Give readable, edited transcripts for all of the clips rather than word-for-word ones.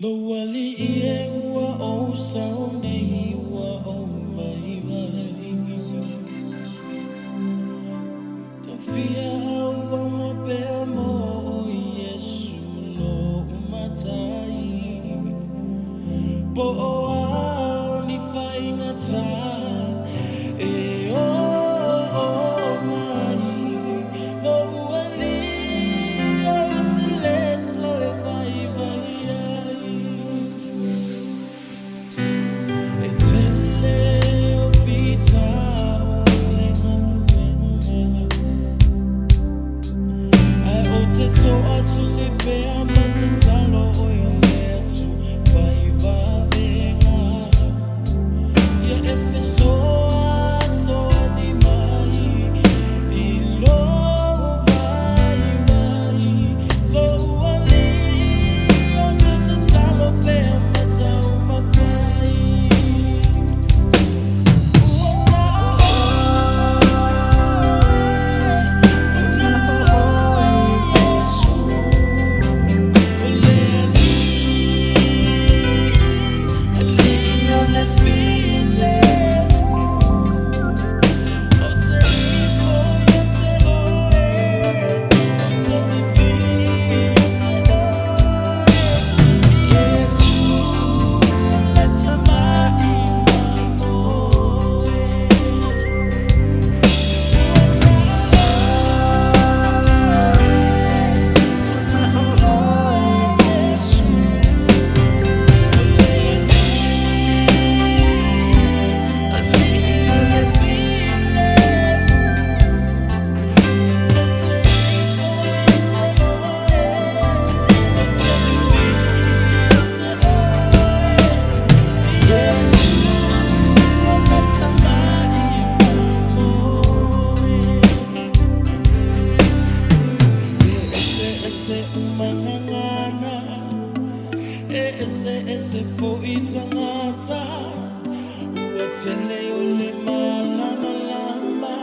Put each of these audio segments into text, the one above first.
Lo wali ie ua o sao nei ua o vai vai. Ka fia ua ngā pea mo o Iesu lo umatai. Po o au ni whai ngata e o mai. Lo wali o te leto e vai vai ai. E tele o fita o le hamuenga. Ai o te toa tu le pea ma te talo o ia letu vai vavenga. Ia e fesoa soa ni mai i lo vai vai. Lo ali o te talo pea ma tau mawhai. Ese foi tangata ua tele o le malama lama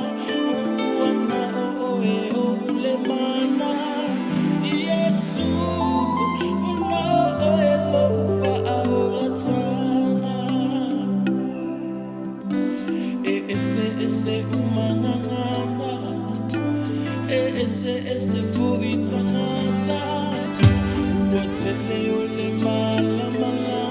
ua na o e o le mana Iesu una o e lo fa o la tana ese umangangana ese foi tangata ua tele o le malama lama